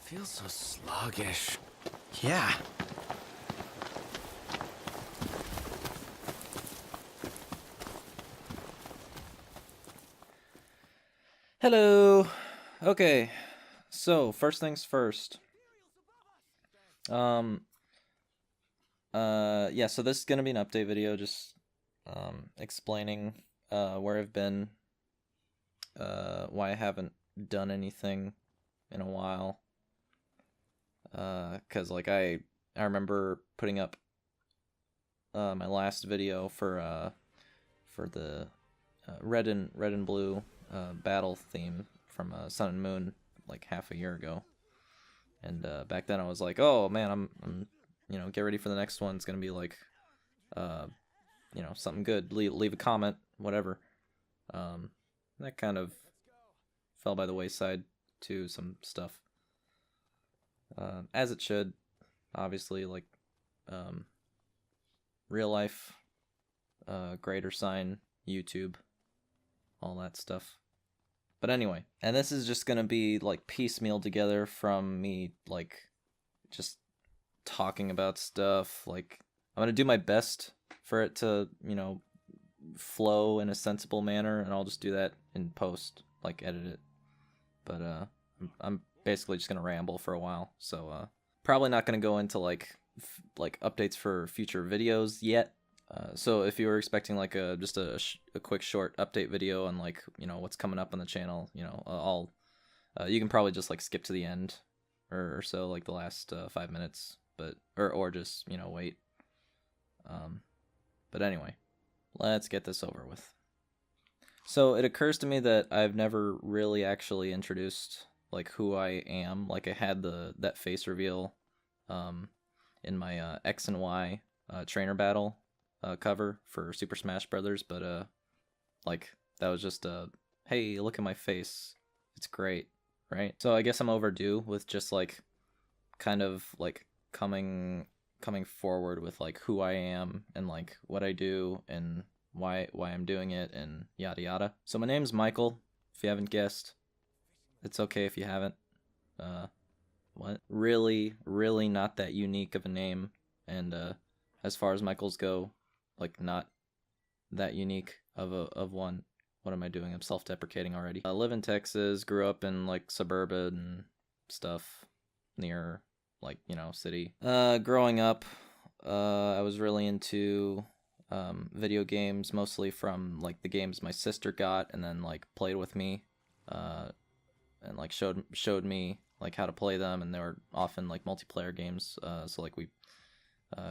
Feels so sluggish. Yeah. Hello. Okay. So, first things first. Um yeah, so this is going to be an update video just explaining where I've been, why I haven't done anything in a while. Cuz like I remember putting up my last video for the red and blue battle theme from Sun and Moon like half a year ago. And back then I was like, "Oh man, I'm get ready for the next one. It's gonna be like, something good. Leave a comment, whatever." That kind of fell by the wayside to some stuff, as it should. Obviously, like, real life, greater sign, YouTube, all that stuff. But anyway, and this is just gonna be like piecemeal together from me, like, just talking about stuff. Like, I'm gonna do my best for it to, flow in a sensible manner, and I'll just do that in post, like edit it. But I'm basically just gonna ramble for a while, so probably not gonna go into like updates for future videos yet. So if you were expecting like just a quick short update video on like what's coming up on the channel, I'll you can probably just like skip to the end or so, like the last 5 minutes, but or just wait. But anyway, let's get this over with. So it occurs to me that I've never really actually introduced like who I am. Like I had that face reveal in my X and Y trainer battle cover for Super Smash Brothers, but like that was just hey, look at my face, it's great, right? So I guess I'm overdue with just like kind of like coming forward with like who I am and like what I do and why I'm doing it and yada yada. So my name's Michael, if you haven't guessed. It's okay if you haven't. What? Really not that unique of a name, and as far as Michaels go, like not that unique of one. What am I doing? I'm self-deprecating already. I live in Texas, grew up in like suburban stuff near like, city. Growing up, I was really into video games, mostly from like the games my sister got and then like played with me, and like showed me like how to play them, and they were often like multiplayer games. So like we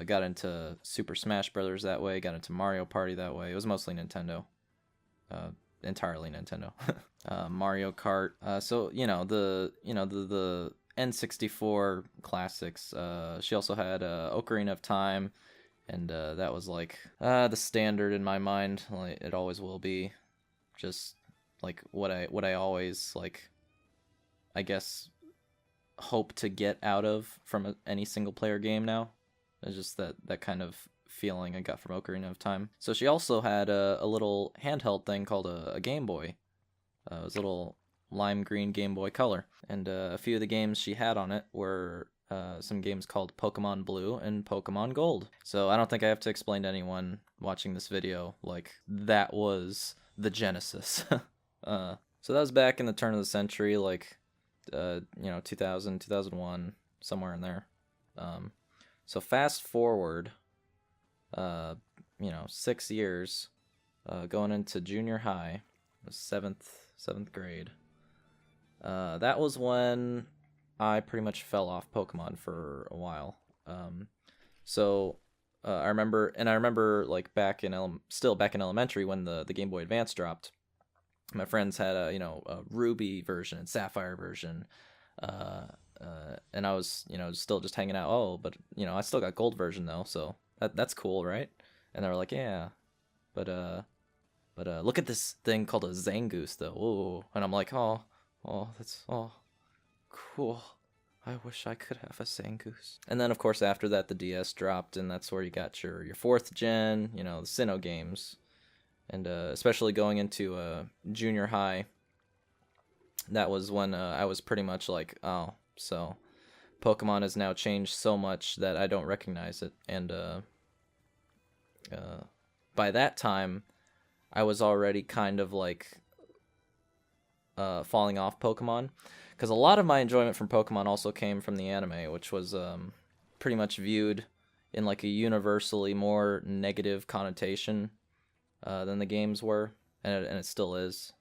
got into Super Smash Brothers that way, got into Mario Party that way. It was mostly Nintendo, entirely Nintendo. Mario Kart. So the N64 classics. She also had Ocarina of Time, and that was like the standard in my mind. Like it always will be. Just like what I always like, I guess, hope to get out of from any single player game now. It's just that kind of feeling I got from Ocarina of Time. So she also had a little handheld thing called a Game Boy. It was a little lime green Game Boy Color. And a few of the games she had on it were some games called Pokemon Blue and Pokemon Gold. So I don't think I have to explain to anyone watching this video, like, that was the genesis. So that was back in the turn of the century, like 2000, 2001, somewhere in there. So fast forward, 6 years, going into junior high, seventh grade. That was when I pretty much fell off Pokemon for a while. I remember like still back in elementary when the Game Boy Advance dropped. My friends had a Ruby version and Sapphire version, and I was still just hanging out. Oh, but I still got Gold version though, so that's cool, right? And they were like, yeah, but look at this thing called a Zangoose though. Ooh. And I'm like, oh, that's cool. I wish I could have a Zangoose. And then of course after that the DS dropped, and that's where you got your 4th gen, the Sinnoh games. And especially going into junior high, that was when I was pretty much like, oh, so Pokemon has now changed so much that I don't recognize it. And by that time, I was already kind of like falling off Pokemon, because a lot of my enjoyment from Pokemon also came from the anime, which was pretty much viewed in like a universally more negative connotation than the games were, and it still is.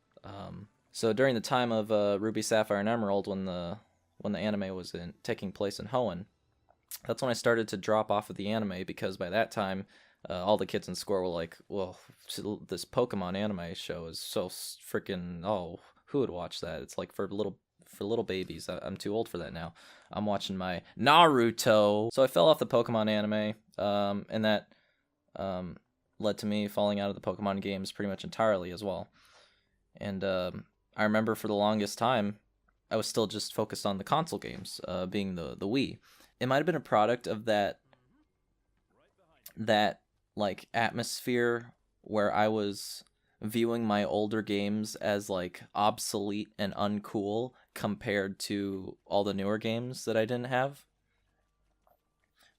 So during the time of Ruby, Sapphire, and Emerald, when the anime was taking place in Hoenn, that's when I started to drop off of the anime, because by that time, all the kids in school were like, well, this Pokemon anime show is so freaking, oh, who would watch that? It's like for little babies. I'm too old for that now. I'm watching my Naruto. So I fell off the Pokemon anime, and that led to me falling out of the Pokemon games pretty much entirely as well. And I remember for the longest time, I was still just focused on the console games, being the Wii. It might have been a product of that like atmosphere where I was viewing my older games as like obsolete and uncool compared to all the newer games that I didn't have,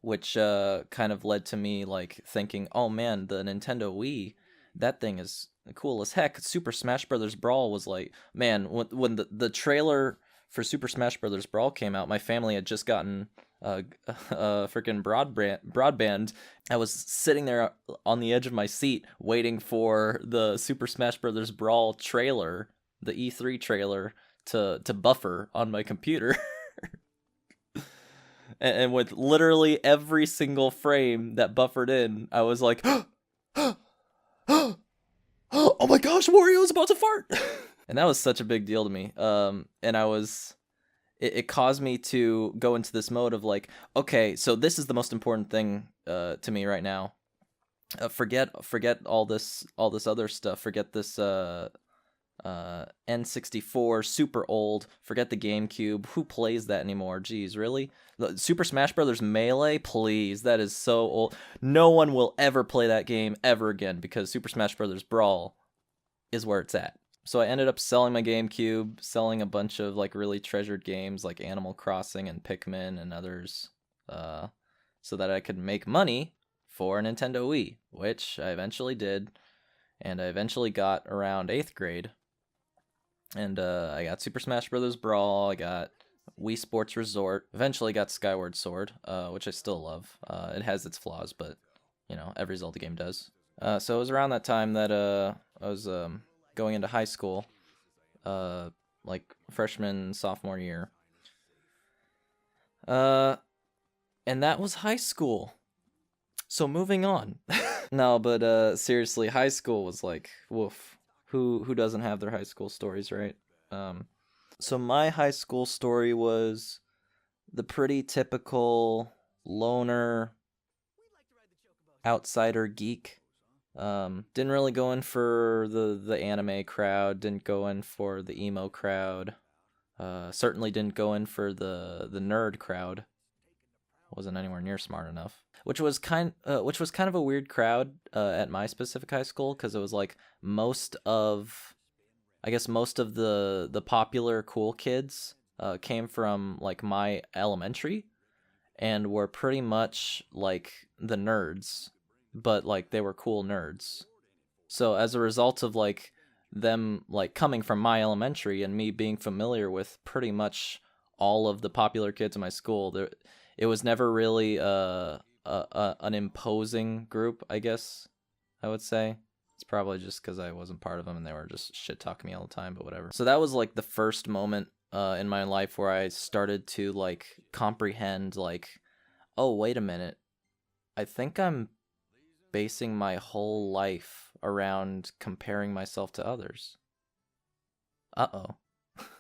which kind of led to me like thinking, oh man, the Nintendo Wii, that thing is cool as heck. Super Smash Bros. Brawl was like, man, when the trailer for Super Smash Bros. Brawl came out, my family had just gotten freaking broadband. I was sitting there on the edge of my seat waiting for the Super Smash Bros. Brawl trailer, the E3 trailer, to buffer on my computer. and with literally every single frame that buffered in, I was like, oh my gosh, Wario's about to fart. And that was such a big deal to me. And I was... It caused me to go into this mode of like, okay, so this is the most important thing to me right now. Forget all this other stuff. Forget this N64, super old. Forget the GameCube. Who plays that anymore? Jeez, really? Super Smash Bros. Melee? Please, that is so old. No one will ever play that game ever again, because Super Smash Bros. Brawl is where it's at. So I ended up selling my GameCube, selling a bunch of like really treasured games like Animal Crossing and Pikmin and others, so that I could make money for a Nintendo Wii, which I eventually did, and I eventually got around 8th grade, and I got Super Smash Bros. Brawl, I got Wii Sports Resort, eventually got Skyward Sword, which I still love. It has its flaws, but, you know, every Zelda game does. So it was around that time that I was... going into high school, like freshman, sophomore year. And that was high school. So moving on. No, but seriously, high school was like, woof. Who doesn't have their high school stories, right? So my high school story was the pretty typical loner, outsider geek. Didn't really go in for the anime crowd, didn't go in for the emo crowd, certainly didn't go in for the nerd crowd. Wasn't anywhere near smart enough. Which was kind of a weird crowd at my specific high school, because it was like most of the popular cool kids came from like my elementary, and were pretty much like the nerds, but like they were cool nerds. So as a result of like them like coming from my elementary and me being familiar with pretty much all of the popular kids in my school, it was never really an imposing group, I guess I would say. It's probably just because I wasn't part of them and they were just shit talking me all the time, but whatever. So that was like the first moment in my life where I started to like comprehend like, oh, wait a minute, I think I'm basing my whole life around comparing myself to others. Uh-oh.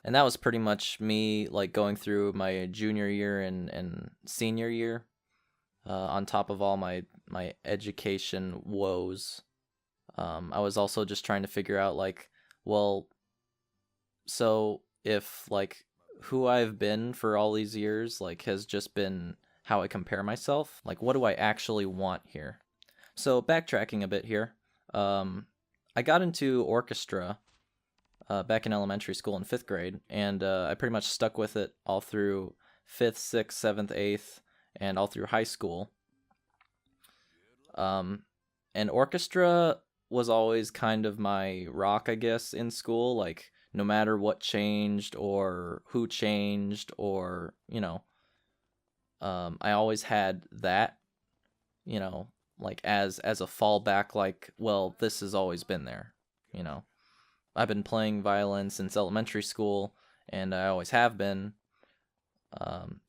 And that was pretty much me like going through my junior year and senior year, on top of all my education woes. I was also just trying to figure out like, well, so if like who I've been for all these years like has just been how I compare myself, like what do I actually want here? So backtracking a bit here, I got into orchestra back in elementary school in 5th grade, and I pretty much stuck with it all through 5th, 6th, 7th, 8th, and all through high school. And orchestra was always kind of my rock, I guess, in school. Like, no matter what changed or who changed or, I always had that, like as a fallback, like, well, this has always been there, I've been playing violin since elementary school, and I always have been.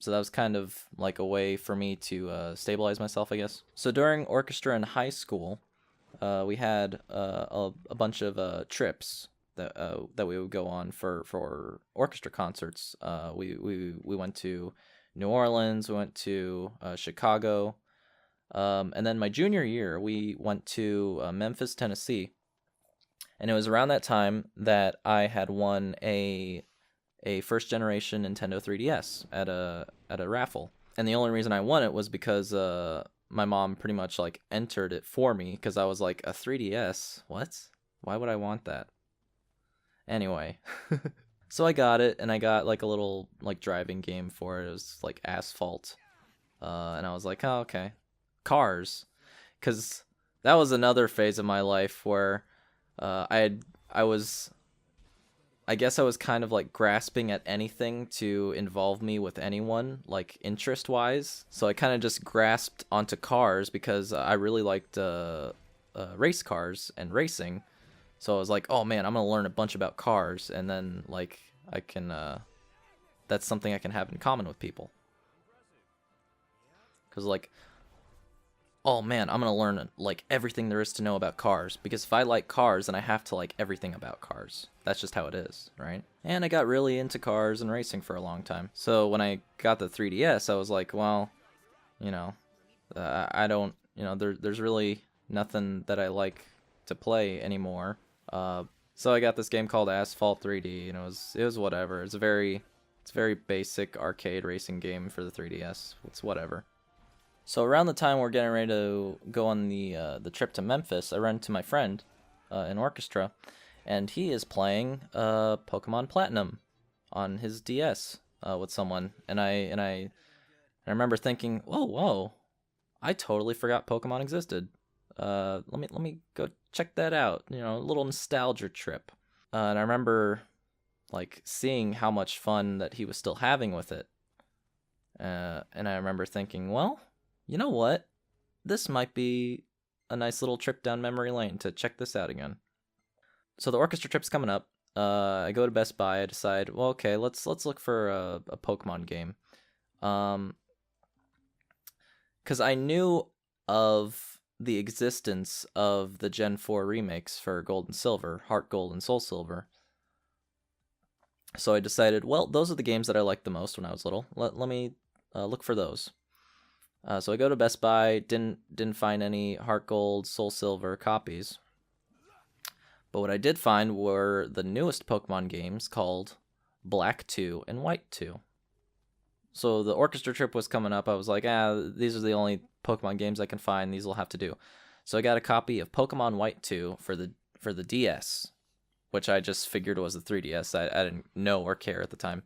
So that was kind of like a way for me to stabilize myself, I guess. So during orchestra in high school, we had a bunch of trips that we would go on for orchestra concerts. We went to New Orleans, we went to Chicago, and then my junior year we went to Memphis, Tennessee, and it was around that time that I had won a first generation Nintendo 3DS at a raffle. And the only reason I won it was because my mom pretty much like entered it for me, because I was like, a 3DS? What? Why would I want that? Anyway, so I got it, and I got like a little like driving game for it. It was like Asphalt, and I was like, oh, okay, cars, because that was another phase of my life where I guess I was kind of like grasping at anything to involve me with anyone, like interest-wise. So I kind of just grasped onto cars because I really liked race cars and racing. So I was like, oh man, I'm going to learn a bunch about cars, and then like I can that's something I can have in common with people. Cuz like, oh man, I'm going to learn like everything there is to know about cars, because if I like cars, then I have to like everything about cars. That's just how it is, right? And I got really into cars and racing for a long time. So when I got the 3DS, I was like, well, I don't, there's really nothing that I like to play anymore. So I got this game called Asphalt 3D, and it was whatever. It's a very basic arcade racing game for the 3DS. It's whatever. So around the time we're getting ready to go on the trip to Memphis, I ran into my friend in orchestra, and he is playing Pokemon Platinum on his DS with someone, and I remember thinking, whoa, I totally forgot Pokemon existed. Let me go check that out. A little nostalgia trip. And I remember like seeing how much fun that he was still having with it. And I remember thinking, well, you know what? This might be a nice little trip down memory lane to check this out again. So the orchestra trip's coming up. I go to Best Buy. I decide, well, okay, let's look for a Pokemon game. Because I knew of the existence of the Gen 4 remakes for Gold and Silver, Heart Gold and Soul Silver. So I decided, well, those are the games that I liked the most when I was little. Let me look for those. So I go to Best Buy, didn't find any Heart Gold, Soul Silver copies. But what I did find were the newest Pokemon games called Black 2 and White 2. So the orchestra trip was coming up. I was like, these are the only Pokemon games I can find. These will have to do. So I got a copy of Pokemon White 2 for the DS, which I just figured was the 3DS. I didn't know or care at the time.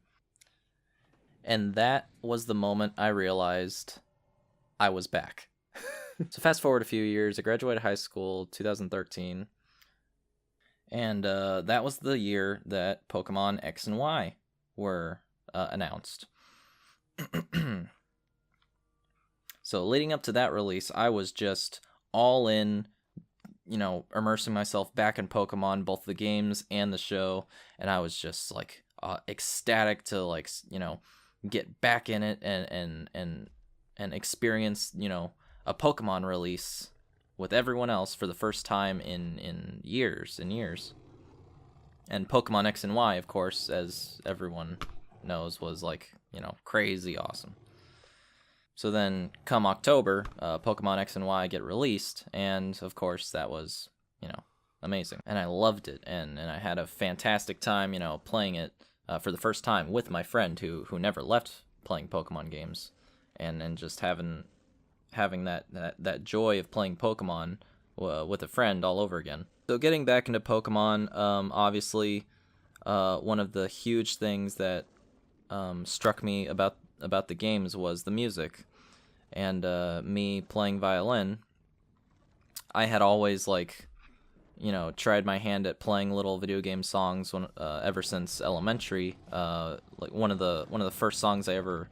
And that was the moment I realized I was back. So fast forward a few years. I graduated high school, 2013. And that was the year that Pokemon X and Y were announced. So leading up to that release, I was just all in, immersing myself back in Pokemon, both the games and the show, and I was just like ecstatic to like, get back in it and experience, a Pokemon release with everyone else for the first time in years and years. And Pokemon X and Y, of course, as everyone knows, was like, crazy awesome. So then come October, Pokemon X and Y get released, and of course that was, amazing. And I loved it, and I had a fantastic time, playing it for the first time with my friend who never left playing Pokemon games, and just having that joy of playing Pokemon with a friend all over again. So getting back into Pokemon, obviously, one of the huge things that struck me about about the games was the music, and me playing violin. I had always like, tried my hand at playing little video game songs ever since elementary. Like one of the first songs I ever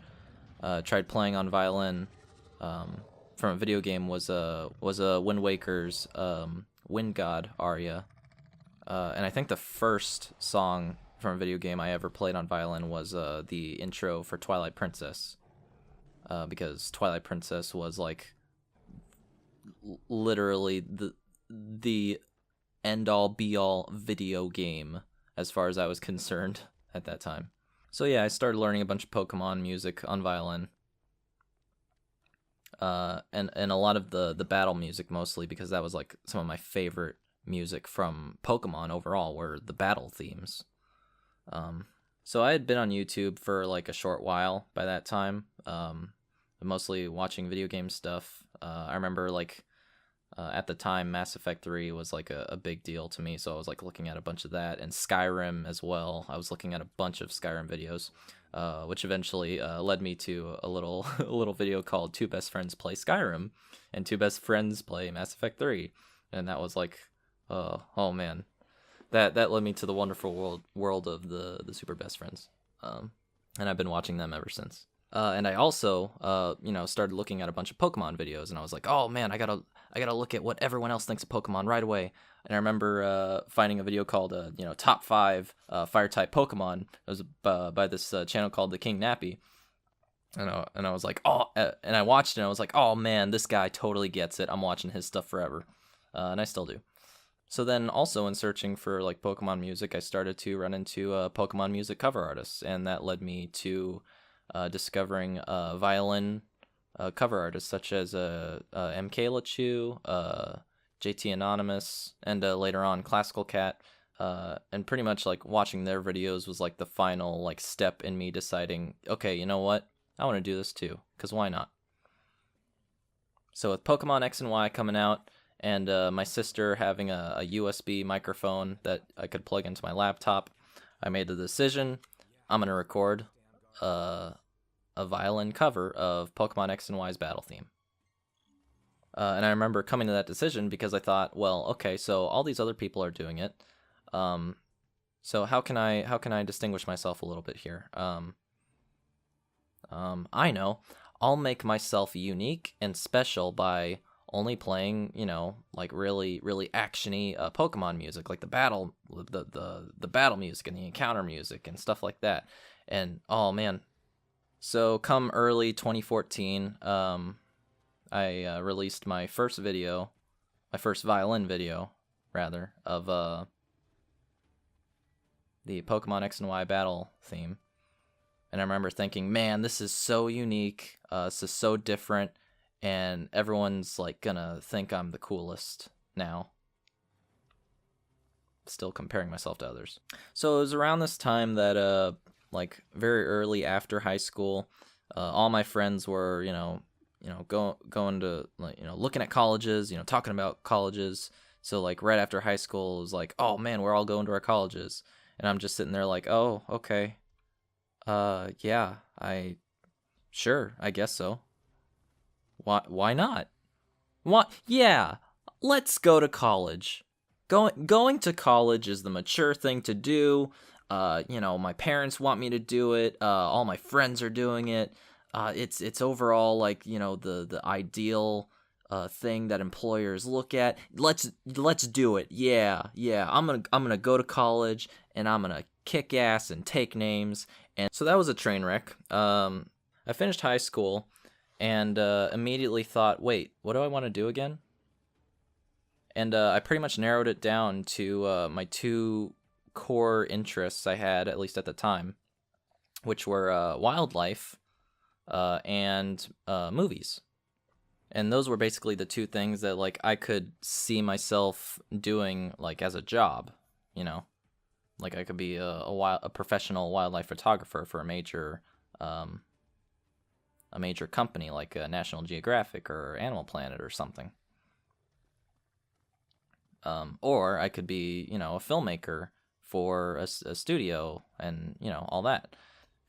tried playing on violin from a video game was Wind Waker's Wind God aria, and I think the first song from a video game I ever played on violin was the intro for Twilight Princess, because Twilight Princess was like literally the end all be all video game as far as I was concerned at that time. So yeah, I started learning a bunch of Pokemon music on violin. And a lot of the battle music mostly, because that was like some of my favorite music from Pokemon overall were the battle themes. So I had been on YouTube for like a short while by that time, mostly watching video game stuff. I remember like at the time Mass Effect 3 was like a big deal to me, so I was like looking at a bunch of that, and Skyrim as well. I was looking at a bunch of Skyrim videos, which eventually led me to a little a little video called Two Best Friends Play Skyrim and Two Best Friends Play Mass Effect 3, and that was like oh man, that led me to the wonderful world of the super best friends, and I've been watching them ever since. And I also started looking at a bunch of Pokemon videos, and I was like, oh man, I gotta look at what everyone else thinks of Pokemon right away. And I remember finding a video called top 5 fire type Pokemon. It was by this channel called the King Nappy, and I was like, oh, and I watched it, and I was like, oh man, this guy totally gets it. I'm watching his stuff forever, and I still do. So then also in searching for like Pokemon music, I started to run into Pokemon music cover artists, and that led me to discovering violin cover artists such as MK LaChu, JT Anonymous, and later on Classical Cat, and pretty much like watching their videos was like the final like step in me deciding, okay, you know what, I want to do this too, because why not? So with Pokemon X and Y coming out, and my sister having a USB microphone that I could plug into my laptop, I made the decision, I'm going to record a violin cover of Pokemon X and Y's battle theme. And I remember coming to that decision because I thought, well, okay, so all these other people are doing it. So how can I distinguish myself a little bit here? I know. I'll make myself unique and special by only playing, like really, really actiony Pokemon music, like the battle music and the encounter music and stuff like that. And oh man, so come early 2014, I released my first violin video, rather, of the Pokemon X and Y battle theme. And I remember thinking, man, this is so unique, this is so different, and everyone's like gonna think I'm the coolest now. Still comparing myself to others. So it was around this time that like very early after high school, all my friends were going to like looking at colleges, talking about colleges. So like right after high school, it was like, oh man, we're all going to our colleges, and I'm just sitting there like, oh okay, yeah, I guess so. Why not? What? Yeah, let's go to college. Going to college is the mature thing to do. My parents want me to do it. All my friends are doing it. It's overall like, the ideal thing that employers look at. Let's do it. Yeah. I'm gonna go to college, and I'm gonna kick ass and take names. And so that was a train wreck. I finished high school, and immediately thought, wait, what do I want to do again? And I pretty much narrowed it down to my two core interests I had, at least at the time, which were wildlife and movies. And those were basically the two things that like I could see myself doing like as a job, like I could be a professional wildlife photographer for a major company like National Geographic or Animal Planet or something. Or I could be, a filmmaker for a studio and, all that.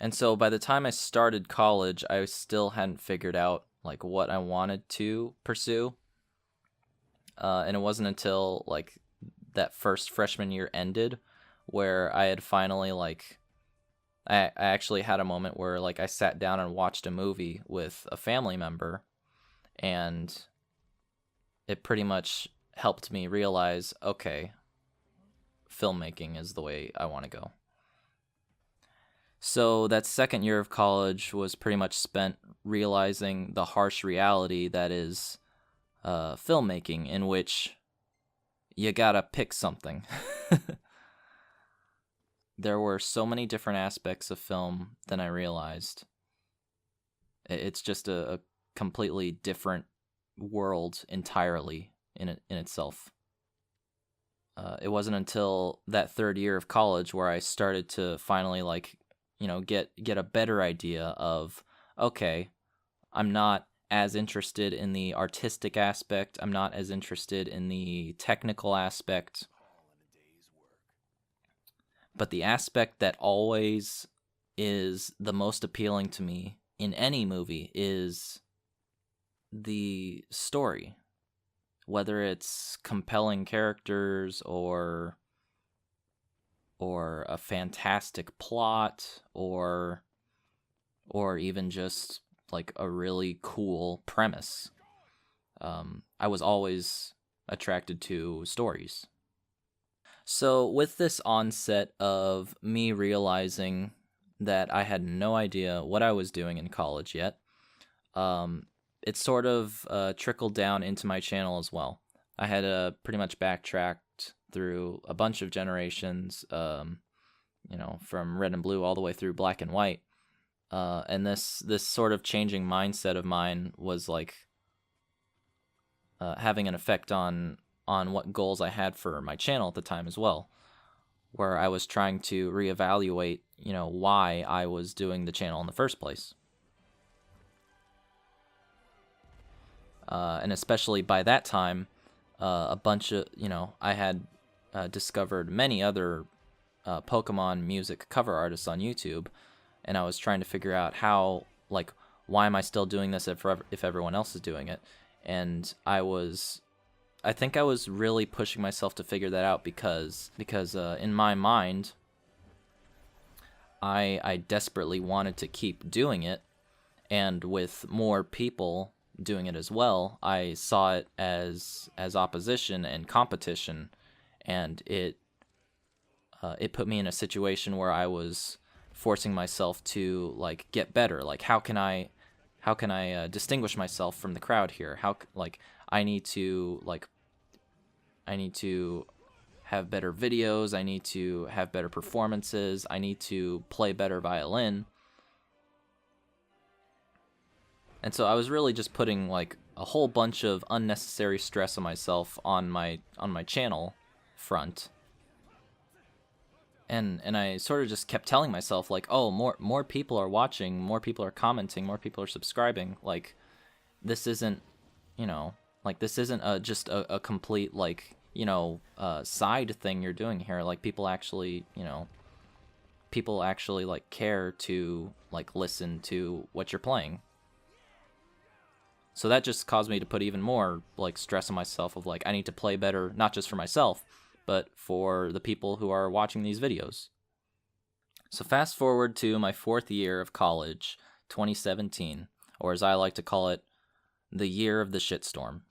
And so by the time I started college, I still hadn't figured out like what I wanted to pursue. And it wasn't until like that first freshman year ended where I had finally like I actually had a moment where like I sat down and watched a movie with a family member, and it pretty much helped me realize, okay, filmmaking is the way I want to go. So that second year of college was pretty much spent realizing the harsh reality that is filmmaking, in which you gotta pick something. There were so many different aspects of film than I realized. It's just a completely different world entirely in itself. It wasn't until that third year of college where I started to finally like, get a better idea of, okay, I'm not as interested in the artistic aspect. I'm not as interested in the technical aspect. But the aspect that always is the most appealing to me in any movie is the story. Whether it's compelling characters or a fantastic plot or even just like a really cool premise. I was always attracted to stories. So with this onset of me realizing that I had no idea what I was doing in college yet, it sort of trickled down into my channel as well. I had pretty much backtracked through a bunch of generations, from red and blue all the way through black and white. And this sort of changing mindset of mine was like having an effect on what goals I had for my channel at the time as well, where I was trying to reevaluate, why I was doing the channel in the first place. And especially by that time, a bunch of, I had discovered many other Pokemon music cover artists on YouTube, and I was trying to figure out how, like, why am I still doing this if everyone else is doing it? And I think I was really pushing myself to figure that out because in my mind, I desperately wanted to keep doing it, and with more people doing it as well, I saw it as opposition and competition, and it put me in a situation where I was forcing myself to like get better. Like, how can I distinguish myself from the crowd here? I need to have better videos, I need to have better performances, I need to play better violin. And so I was really just putting like a whole bunch of unnecessary stress on myself on my channel front. And I sort of just kept telling myself like, oh, more people are watching, more people are commenting, more people are subscribing. Like, this isn't, this isn't just a complete like, side thing you're doing here. Like, people actually like care to like listen to what you're playing. So that just caused me to put even more like stress on myself of like, I need to play better, not just for myself, but for the people who are watching these videos. So fast forward to my fourth year of college, 2017, or as I like to call it, the year of the shitstorm.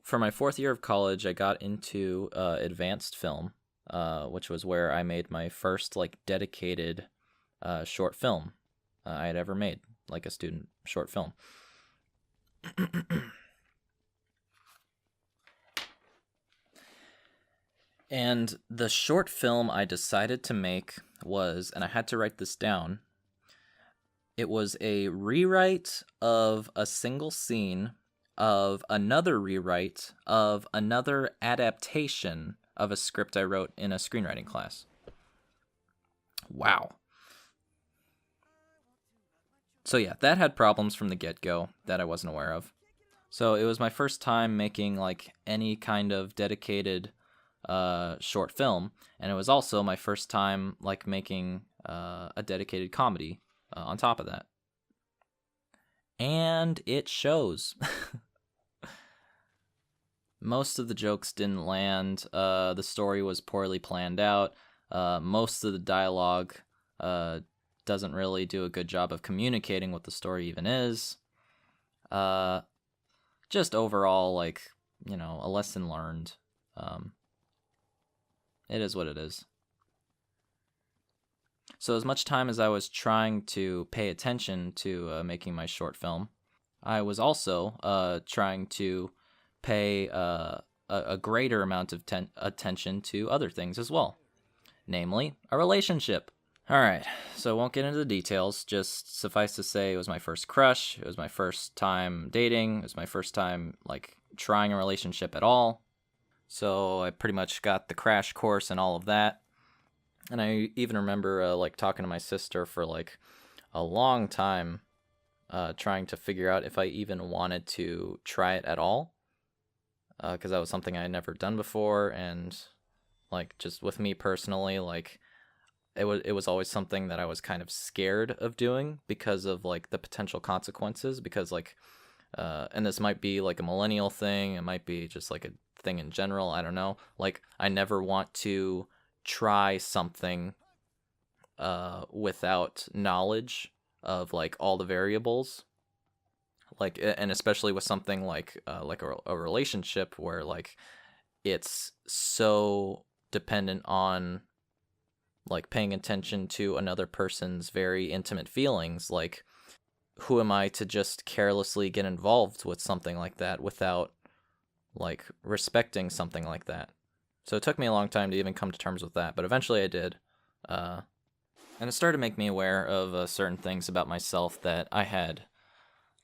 For my fourth year of college, I got into advanced film, which was where I made my first like dedicated short film I had ever made, like a student short film. And the short film I decided to make was, and I had to write this down, it was a rewrite of a single scene of another rewrite of another adaptation of a script I wrote in a screenwriting class. Wow. So yeah, that had problems from the get-go that I wasn't aware of. So it was my first time making like any kind of dedicated short film, and it was also my first time like making a dedicated comedy on top of that. And it shows. Most of the jokes didn't land. The story was poorly planned out. Most of the dialogue doesn't really do a good job of communicating what the story even is. Just overall, like, you know, a lesson learned. It is what it is. So as much time as I was trying to pay attention to making my short film, I was also trying to pay a greater amount of attention to other things as well, namely a relationship. All right, so I won't get into the details, just suffice to say it was my first crush, it was my first time dating, it was my first time like trying a relationship at all. So I pretty much got the crash course and all of that. And I even remember like talking to my sister for like a long time, trying to figure out if I even wanted to try it at all, because that was something I had never done before, and like just with me personally, like it was always something that I was kind of scared of doing because of like the potential consequences. Because like, and this might be like a millennial thing, it might be just like a thing in general, I don't know. Like I never want to try something without knowledge of like all the variables, like, and especially with something like a relationship where like it's so dependent on like paying attention to another person's very intimate feelings. Like, who am I to just carelessly get involved with something like that without like respecting something like that? So it took me a long time to even come to terms with that, but eventually I did. And it started to make me aware of certain things about myself that I had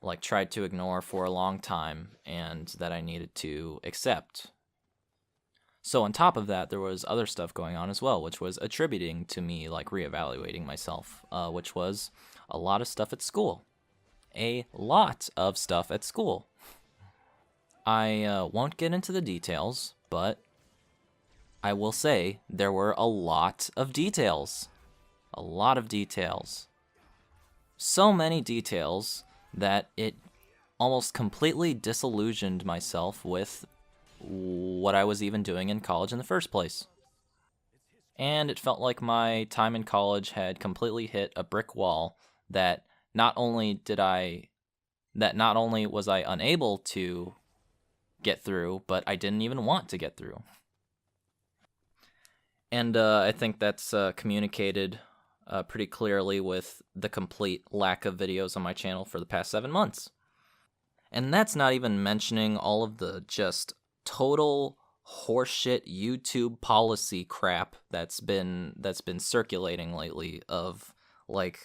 like tried to ignore for a long time and that I needed to accept. So on top of that, there was other stuff going on as well, which was attributing to me like reevaluating myself, which was a lot of stuff at school. A lot of stuff at school. I won't get into the details, but I will say there were a lot of details. A lot of details. So many details that it almost completely disillusioned myself with what I was even doing in college in the first place. And it felt like my time in college had completely hit a brick wall that not only was I unable to get through, but I didn't even want to get through. And I think that's communicated pretty clearly with the complete lack of videos on my channel for the past 7 months. And that's not even mentioning all of the just total horseshit YouTube policy crap that's been circulating lately, of like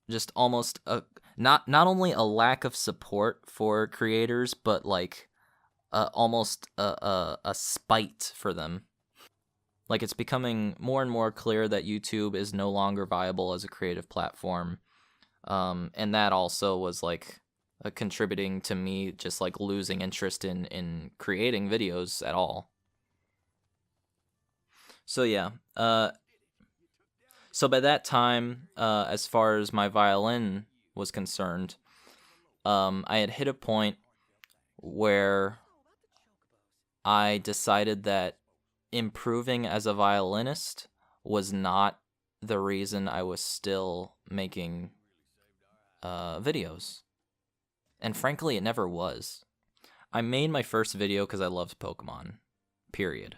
just almost not only a lack of support for creators, but like almost a spite for them. Like, it's becoming more and more clear that YouTube is no longer viable as a creative platform. And that also was, like, contributing to me just, like, losing interest in creating videos at all. So, yeah. So by that time, as far as my violin was concerned, I had hit a point where I decided that improving as a violinist was not the reason I was still making videos. And frankly, it never was. I made my first video because I loved Pokemon, period.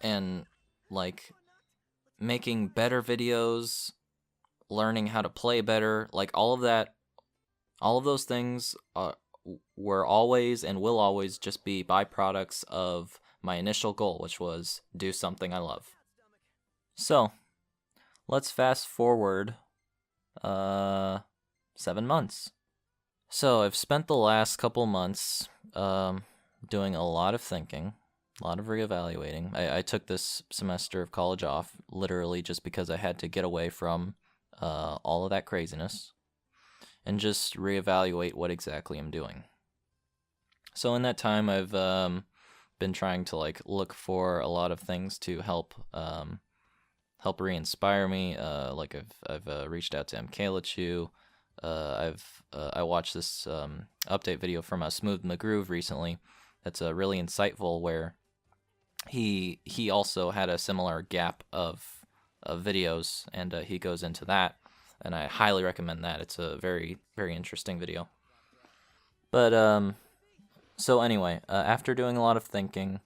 And, like, making better videos, learning how to play better, like, all of that, all of those things were always and will always just be byproducts of my initial goal, which was do something I love. So, let's fast forward 7 months. So I've spent the last couple months doing a lot of thinking, a lot of reevaluating. I took this semester of college off, literally just because I had to get away from all of that craziness and just reevaluate what exactly I'm doing. So in that time, I've been been trying to like look for a lot of things to help re-inspire me. Like I've reached out to MKLachu. I watched this update video from Smooth McGroove recently. That's really insightful, where he also had a similar gap of videos, and he goes into that, and I highly recommend that. It's a very, very interesting video. But so anyway, after doing a lot of thinking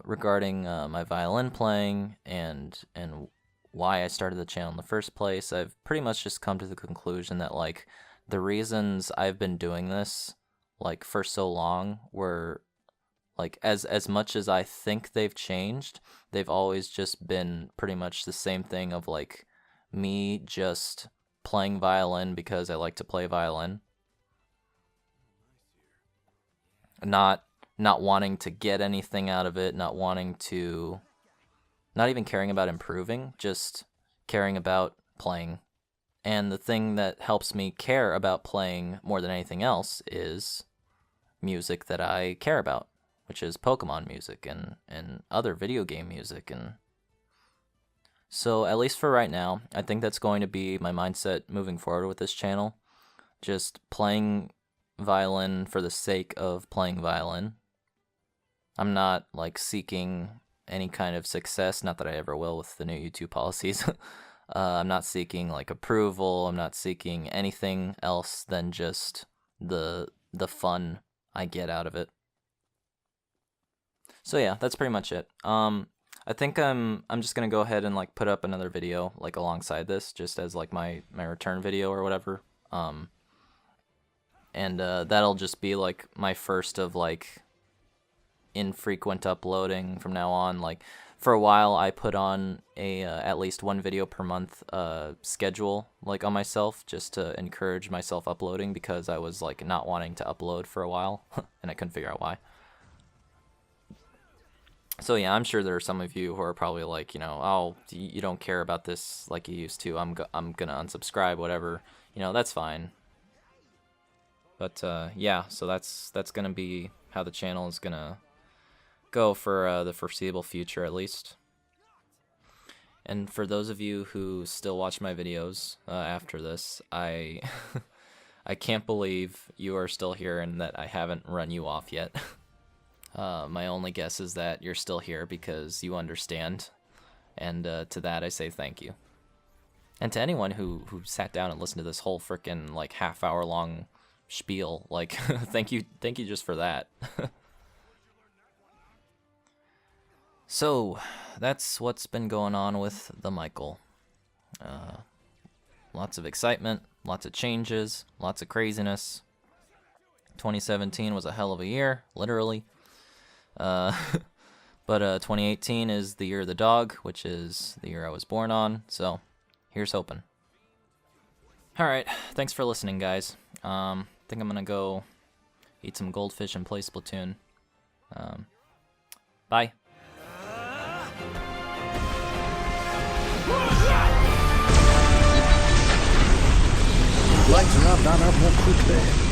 regarding my violin playing and why I started the channel in the first place, I've pretty much just come to the conclusion that like the reasons I've been doing this like for so long were like, as much as I think they've changed, they've always just been pretty much the same thing of like me just playing violin because I like to play violin. Not wanting to get anything out of it, not even caring about improving, just caring about playing. And the thing that helps me care about playing more than anything else is music that I care about, which is Pokemon music and other video game music. And so at least for right now, I think that's going to be my mindset moving forward with this channel. Just playing violin for the sake of playing violin. I'm not like seeking any kind of success, not that I ever will with the new YouTube policies. I'm not seeking like approval. I'm not seeking anything else than just the fun I get out of it. So yeah, that's pretty much it. I think I'm just gonna go ahead and like put up another video like alongside this, just as like my return video or whatever. And that'll just be like my first of like infrequent uploading from now on. Like for a while I put on a at least one video per month schedule like on myself, just to encourage myself uploading, because I was like not wanting to upload for a while and I couldn't figure out why. So yeah, I'm sure there are some of you who are probably like, you know, oh, you don't care about this like you used to. I'm gonna unsubscribe, whatever. You know, that's fine. But yeah, so that's gonna be how the channel is gonna go for the foreseeable future, at least. And for those of you who still watch my videos after this, I I can't believe you are still here and that I haven't run you off yet. My only guess is that you're still here because you understand, and to that I say thank you. And to anyone who sat down and listened to this whole frickin' like half-hour long spiel, like thank you just for that. So that's what's been going on with the Michael. Lots of excitement, lots of changes, lots of craziness. 2017 was a hell of a year, literally. But 2018 is the year of the dog, which is the year I was born on, so here's hoping. Alright, thanks for listening, guys. I think I'm gonna go eat some goldfish and play Splatoon. Bye. Lighten up that up more quickly.